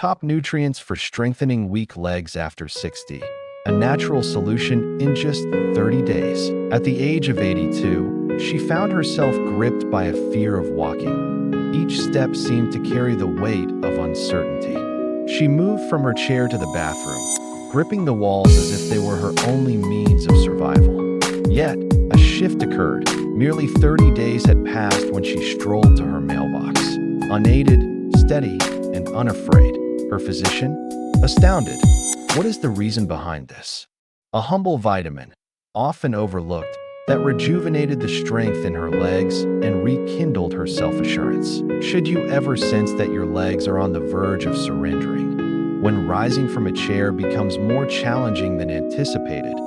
Top nutrients for strengthening weak legs after 60. A natural solution in just 30 days. At the age of 82, she found herself gripped by a fear of walking. Each step seemed to carry the weight of uncertainty. She moved from her chair to the bathroom, gripping the walls as if they were her only means of survival. Yet, a shift occurred. Merely 30 days had passed when she strolled to her mailbox. Unaided, steady, and unafraid. Her physician? Astounded. What is the reason behind this? A humble vitamin, often overlooked, that rejuvenated the strength in her legs and rekindled her self-assurance. Should you ever sense that your legs are on the verge of surrendering, when rising from a chair becomes more challenging than anticipated,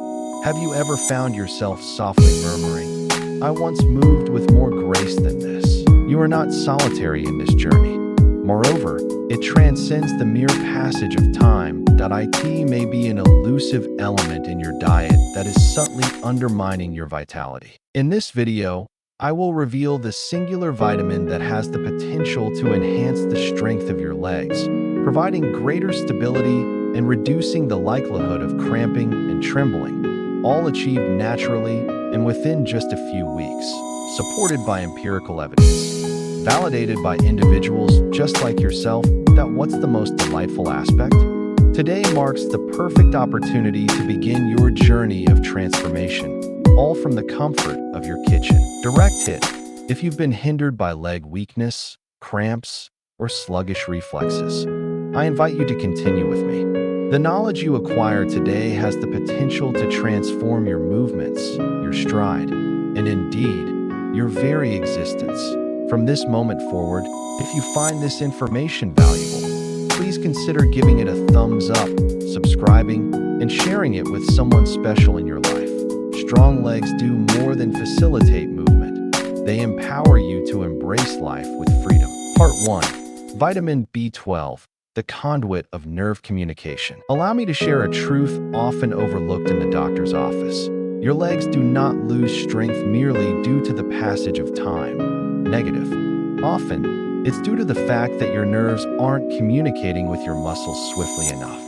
have you ever found yourself softly murmuring, "I once moved with more grace than this"? You are not solitary in this journey. Moreover, it transcends the mere passage of time. It may be an elusive element in your diet that is subtly undermining your vitality. In this video, I will reveal the singular vitamin that has the potential to enhance the strength of your legs, providing greater stability and reducing the likelihood of cramping and trembling, all achieved naturally and within just a few weeks, supported by empirical evidence. Validated by individuals just like yourself. That what's the most delightful aspect? Today marks the perfect opportunity to begin your journey of transformation, all from the comfort of your kitchen. Direct hit. If you've been hindered by leg weakness, cramps, or sluggish reflexes, I invite you to continue with me. The knowledge you acquire today has the potential to transform your movements, your stride, and indeed, your very existence. From this moment forward, if you find this information valuable, please consider giving it a thumbs up, subscribing, and sharing it with someone special in your life. Strong legs do more than facilitate movement. They empower you to embrace life with freedom. Part 1. Vitamin B12, the conduit of nerve communication. Allow me to share a truth often overlooked in the doctor's office. Your legs do not lose strength merely due to the passage of time. Negative. Often, it's due to the fact that your nerves aren't communicating with your muscles swiftly enough.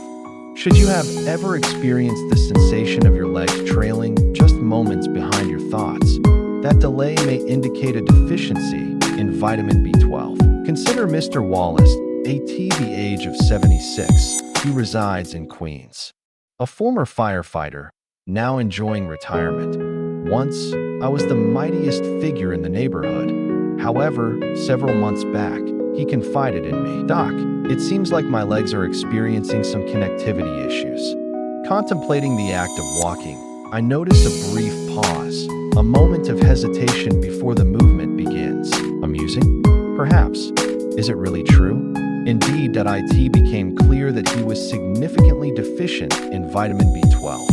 Should you have ever experienced the sensation of your legs trailing just moments behind your thoughts, that delay may indicate a deficiency in vitamin B12. Consider Mr. Wallace, at the age of 76. He resides in Queens. A former firefighter, now enjoying retirement. Once, I was the mightiest figure in the neighborhood. However, several months back, he confided in me, "Doc, it seems like my legs are experiencing some connectivity issues." Contemplating the act of walking, I notice a brief pause, a moment of hesitation before the movement begins. Amusing? Perhaps. Is it really true? Indeed, it became clear that he was significantly deficient in vitamin B12.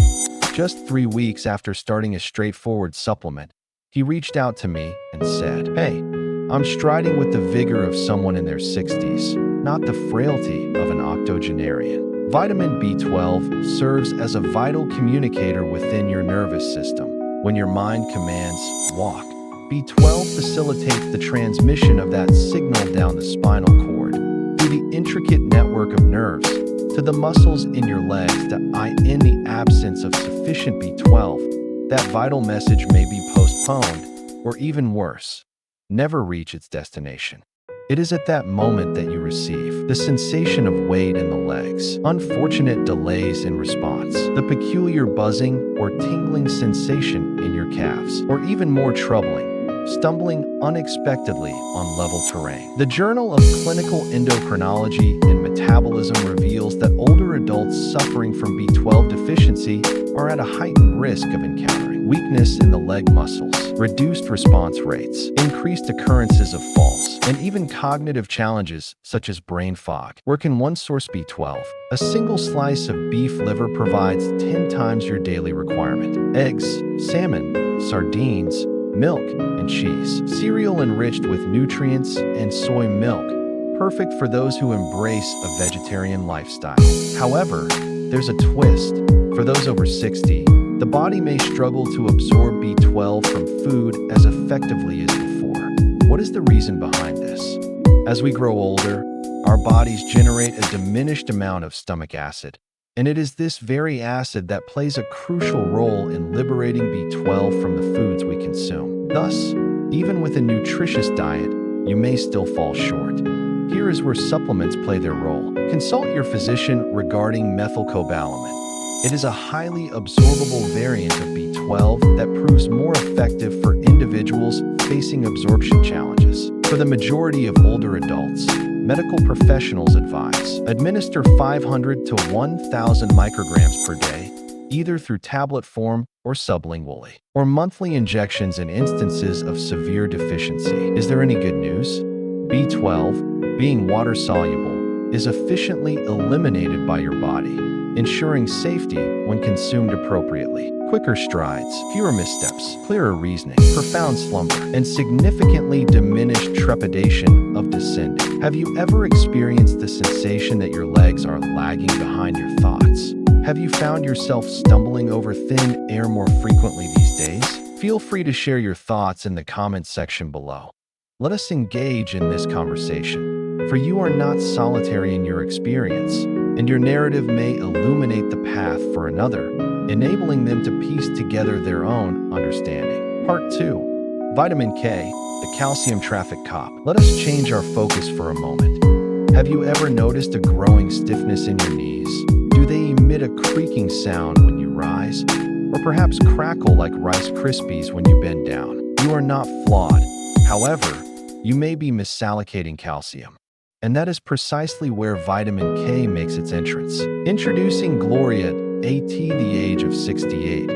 Just 3 weeks after starting a straightforward supplement, he reached out to me and said, "Hey, I'm striding with the vigor of someone in their 60s, not the frailty of an octogenarian." Vitamin B12 serves as a vital communicator within your nervous system. When your mind commands, "walk," B12 facilitates the transmission of that signal down the spinal cord, through the intricate network of nerves, to the muscles in your legs. In the absence of sufficient B12, that vital message may be postponed, or even worse, never reach its destination. It is at that moment that you receive the sensation of weight in the legs, unfortunate delays in response, the peculiar buzzing or tingling sensation in your calves, or even more troubling, stumbling unexpectedly on level terrain. The Journal of Clinical Endocrinology and Metabolism reveals that older adults suffering from B12 deficiency are at a heightened risk of encountering weakness in the leg muscles, reduced response rates, increased occurrences of falls, and even cognitive challenges such as brain fog. Where can one source B12? A single slice of beef liver provides 10 times your daily requirement. Eggs, salmon, sardines, milk, and cheese. Cereal enriched with nutrients and soy milk, perfect for those who embrace a vegetarian lifestyle. However, there's a twist. For those over 60, the body may struggle to absorb B12 from food as effectively as before. What is the reason behind this? As we grow older, our bodies generate a diminished amount of stomach acid, and it is this very acid that plays a crucial role in liberating B12 from the foods we consume. Thus, even with a nutritious diet, you may still fall short. Here is where supplements play their role. Consult your physician regarding methylcobalamin. It is a highly absorbable variant of B12 that proves more effective for individuals facing absorption challenges. For the majority of older adults, medical professionals advise administer 500 to 1,000 micrograms per day, either through tablet form or sublingually, or monthly injections in instances of severe deficiency. Is there any good news? B12, being water-soluble, is efficiently eliminated by your body, ensuring safety when consumed appropriately. Quicker strides, fewer missteps, clearer reasoning, profound slumber, and significantly diminished trepidation of descending. Have you ever experienced the sensation that your legs are lagging behind your thoughts? Have you found yourself stumbling over thin air more frequently these days? Feel free to share your thoughts in the comments section below. Let us engage in this conversation, for you are not solitary in your experience, and your narrative may illuminate the path for another, enabling them to piece together their own understanding. Part 2. Vitamin K, the calcium traffic cop. Let us change our focus for a moment. Have you ever noticed a growing stiffness in your knees? Do they emit a creaking sound when you rise? Or perhaps crackle like Rice Krispies when you bend down? You are not flawed. However, you may be misallocating calcium. And that is precisely where vitamin K makes its entrance. Introducing Gloria at the age of 68.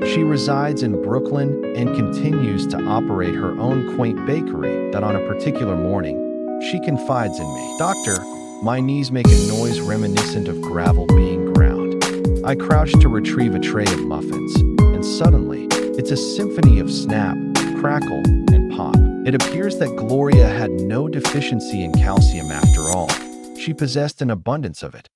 She resides in Brooklyn and continues to operate her own quaint bakery that on a particular morning, she confides in me. Doctor, my knees make a noise reminiscent of gravel being ground. I crouch to retrieve a tray of muffins, and suddenly, it's a symphony of snap, crackle, and pop. It appears that Gloria had no deficiency in calcium after all. She possessed an abundance of it.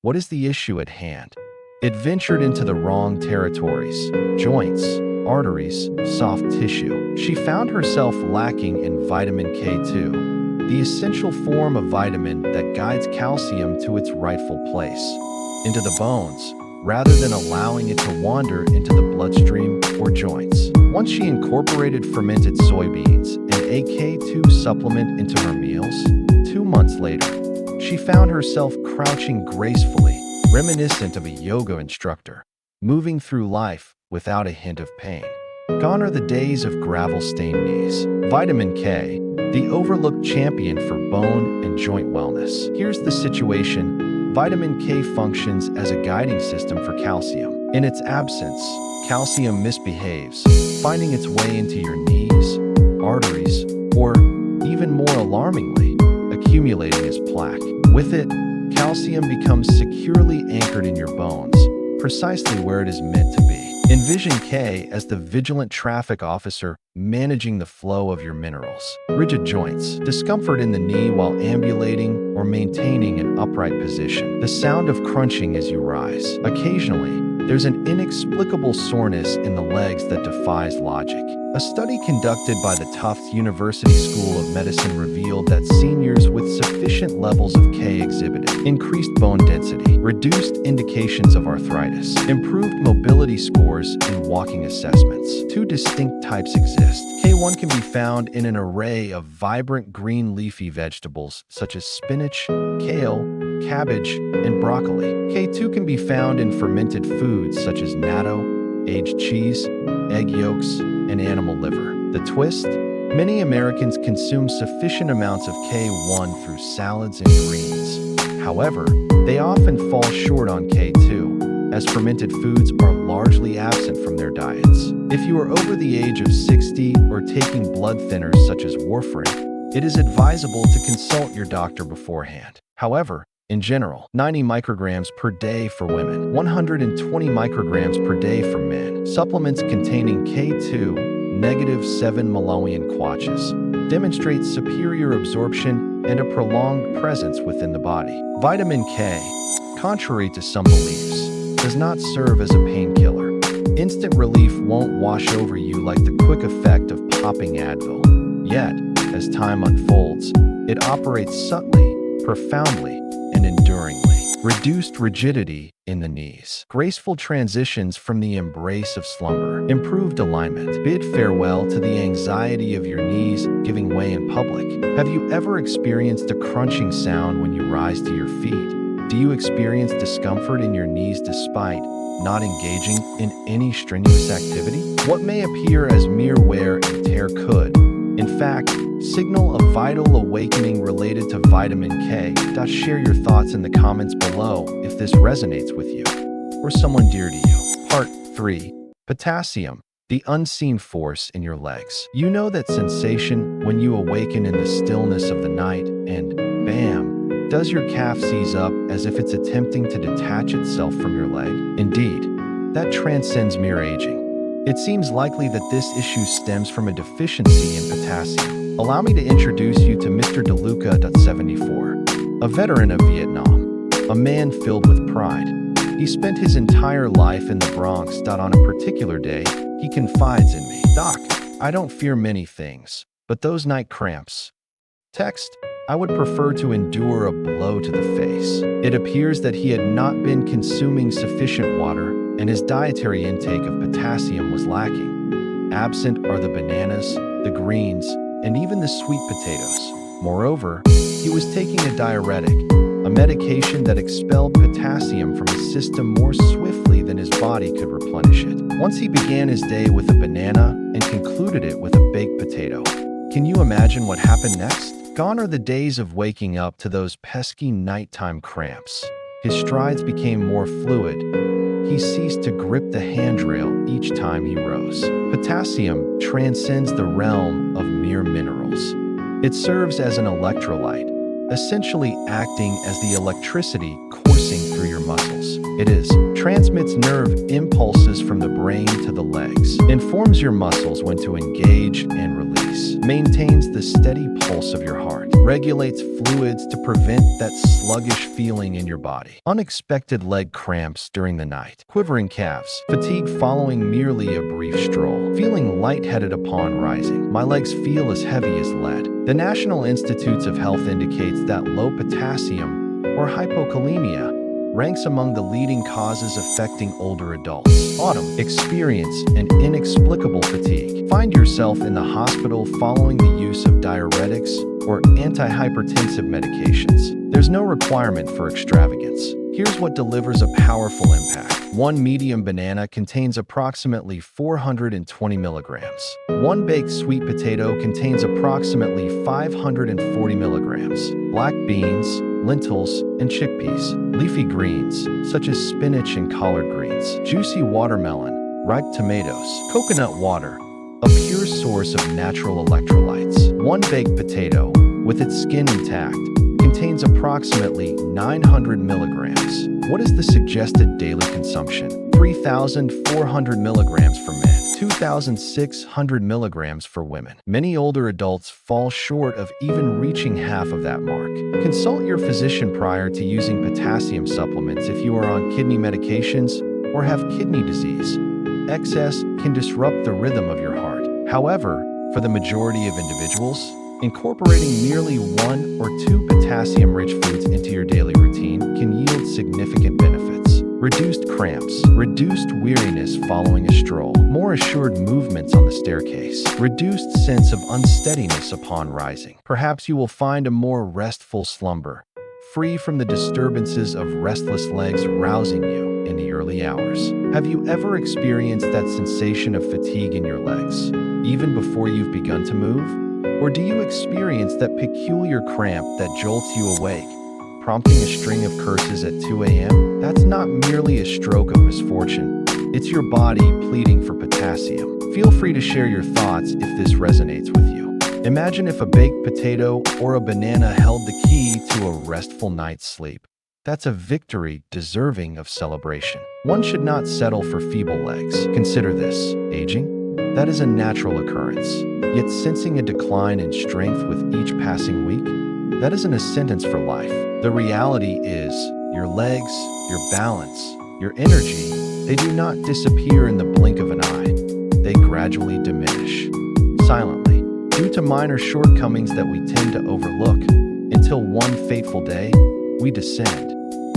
What is the issue at hand? It ventured into the wrong territories: joints, arteries, soft tissue. She found herself lacking in vitamin K2, the essential form of vitamin that guides calcium to its rightful place, into the bones, rather than allowing it to wander into the bloodstream or joints. Once she incorporated fermented soybeans and a K2 supplement into her meals, 2 months later, she found herself crouching gracefully, reminiscent of a yoga instructor, moving through life without a hint of pain. Gone are the days of gravel-stained knees. Vitamin K, the overlooked champion for bone and joint wellness. Here's the situation. Vitamin K functions as a guiding system for calcium. In its absence, calcium misbehaves, finding its way into your knees, arteries, or, even more alarmingly, accumulating as plaque. With it, calcium becomes securely anchored in your bones, precisely where it is meant to be. Envision K as the vigilant traffic officer managing the flow of your minerals. Rigid joints, discomfort in the knee while ambulating or maintaining an upright position. The sound of crunching as you rise. Occasionally, there's an inexplicable soreness in the legs that defies logic. A study conducted by the Tufts University School of Medicine revealed that seniors with sufficient levels of K exhibited increased bone density, reduced indications of arthritis, improved mobility scores in walking assessments. 2 distinct types exist. K1 can be found in an array of vibrant green leafy vegetables such as spinach, kale, cabbage, and broccoli. K2 can be found in fermented foods such as natto, aged cheese, egg yolks, and animal liver. The twist? Many Americans consume sufficient amounts of K1 through salads and greens. However, they often fall short on K2, as fermented foods are largely absent from their diets. If you are over the age of 60 or taking blood thinners such as warfarin, it is advisable to consult your doctor beforehand. However, in general, 90 micrograms per day for women, 120 micrograms per day for men. Supplements containing K2, -7 Malawian kwaches, demonstrate superior absorption and a prolonged presence within the body. Vitamin K, contrary to some beliefs, does not serve as a painkiller. Instant relief won't wash over you like the quick effect of popping Advil. Yet, as time unfolds, it operates subtly, profoundly and enduringly. Reduced rigidity in the knees. Graceful transitions from the embrace of slumber. Improved alignment. Bid farewell to the anxiety of your knees giving way in public. Have you ever experienced a crunching sound when you rise to your feet? Do you experience discomfort in your knees despite not engaging in any strenuous activity? What may appear as mere wear and tear could, in fact, signal a vital awakening related to vitamin K. Share your thoughts in the comments below if this resonates with you or someone dear to you. Part 3. Potassium, the unseen force in your legs. You know that sensation when you awaken in the stillness of the night and, bam, does your calf seize up as if it's attempting to detach itself from your leg? Indeed, that transcends mere aging. It seems likely that this issue stems from a deficiency in potassium. Allow me to introduce you to Mr. DeLuca.74, a veteran of Vietnam, a man filled with pride. He spent his entire life in the Bronx. On a particular day, he confides in me, "Doc, I don't fear many things, but those night cramps." Text: I would prefer to endure a blow to the face. It appears that he had not been consuming sufficient water, and his dietary intake of potassium was lacking. Absent are the bananas, the greens, and even the sweet potatoes. Moreover, he was taking a diuretic, a medication that expelled potassium from his system more swiftly than his body could replenish it. Once he began his day with a banana and concluded it with a baked potato. Can you imagine what happened next? Gone are the days of waking up to those pesky nighttime cramps. His strides became more fluid. He ceased to grip the handrail each time he rose. Potassium transcends the realm of mere minerals. It serves as an electrolyte, essentially acting as the electricity coursing through your muscles. It transmits nerve impulses from the brain to the legs, informs your muscles when to engage and release, maintains the steady pulse of your heart, regulates fluids to prevent that sluggish feeling in your body. Unexpected leg cramps during the night, quivering calves, fatigue following merely a brief stroll, feeling lightheaded upon rising. My legs feel as heavy as lead. The National Institutes of Health indicates that low potassium, or hypokalemia, ranks among the leading causes affecting older adults. Autumn. Experience an inexplicable fatigue. Find yourself in the hospital following the use of diuretics or antihypertensive medications. There's no requirement for extravagance. Here's what delivers a powerful impact. One medium banana contains approximately 420 milligrams. One baked sweet potato contains approximately 540 milligrams. Black beans, lentils, and chickpeas. Leafy greens, such as spinach and collard greens. Juicy watermelon, ripe tomatoes. Coconut water, a pure source of natural electrolytes. One baked potato, with its skin intact, contains approximately 900 milligrams. What is the suggested daily consumption? 3,400 milligrams for men, 2,600 milligrams for women. Many older adults fall short of even reaching half of that mark. Consult your physician prior to using potassium supplements if you are on kidney medications or have kidney disease. Excess can disrupt the rhythm of your heart. However, for the majority of individuals, incorporating merely 1 or 2 potassium-rich foods into your daily routine can yield significant benefits. Reduced cramps, reduced weariness following a stroll, more assured movements on the staircase, reduced sense of unsteadiness upon rising. Perhaps you will find a more restful slumber, free from the disturbances of restless legs rousing you in the early hours. Have you ever experienced that sensation of fatigue in your legs, even before you've begun to move? Or do you experience that peculiar cramp that jolts you awake, prompting a string of curses at 2 a.m.? That's not merely a stroke of misfortune. It's your body pleading for potassium. Feel free to share your thoughts if this resonates with you. Imagine if a baked potato or a banana held the key to a restful night's sleep. That's a victory deserving of celebration. One should not settle for feeble legs. Consider this: aging? That is a natural occurrence. Yet sensing a decline in strength with each passing week? That isn't a sentence for life. The reality is, your legs, your balance, your energy, they do not disappear in the blink of an eye. They gradually diminish, silently, due to minor shortcomings that we tend to overlook. In until one fateful day, we descend,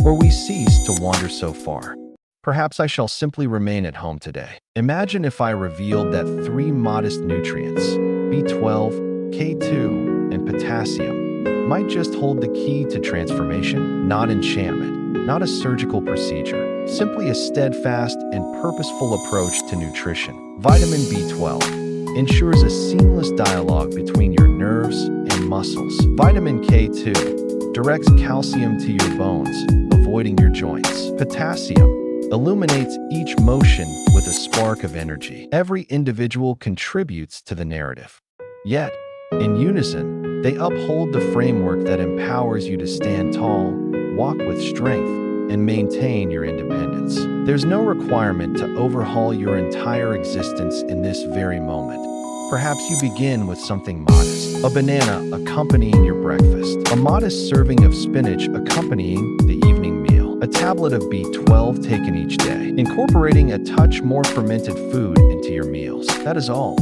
or we cease to wander so far. Perhaps I shall simply remain at home today. Imagine if I revealed that 3 modest nutrients, B12, K2, and potassium, might just hold the key to transformation, not enchantment, not a surgical procedure, simply a steadfast and purposeful approach to nutrition. Vitamin B12 ensures a seamless dialogue between your nerves and muscles. Vitamin K2 directs calcium to your bones, avoiding your joints. Potassium illuminates each motion with a spark of energy. Every individual contributes to the narrative. Yet, in unison, they uphold the framework that empowers you to stand tall, walk with strength, and maintain your independence. There's no requirement to overhaul your entire existence in this very moment. Perhaps you begin with something modest, a banana accompanying your breakfast, a modest serving of spinach accompanying the evening meal, a tablet of B12 taken each day, incorporating a touch more fermented food into your meals. That is all.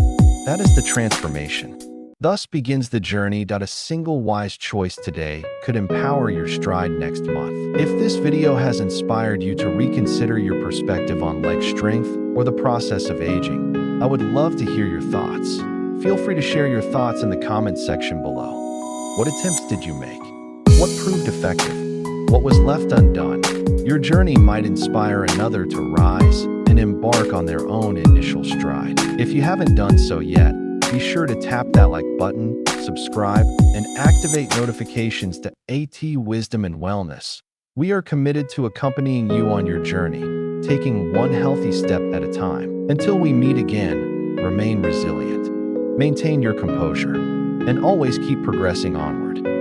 That is the transformation. Thus begins the journey. A single wise choice today could empower your stride next month. If this video has inspired you to reconsider your perspective on leg strength or the process of aging, I would love to hear your thoughts. Feel free to share your thoughts in the comments section below. What attempts did you make? What proved effective? What was left undone? Your journey might inspire another to rise and embark on their own initial stride. If you haven't done so yet, be sure to tap that like button, subscribe, and activate notifications to AT Wisdom and Wellness. We are committed to accompanying you on your journey, taking one healthy step at a time. Until we meet again, remain resilient, maintain your composure, and always keep progressing onward.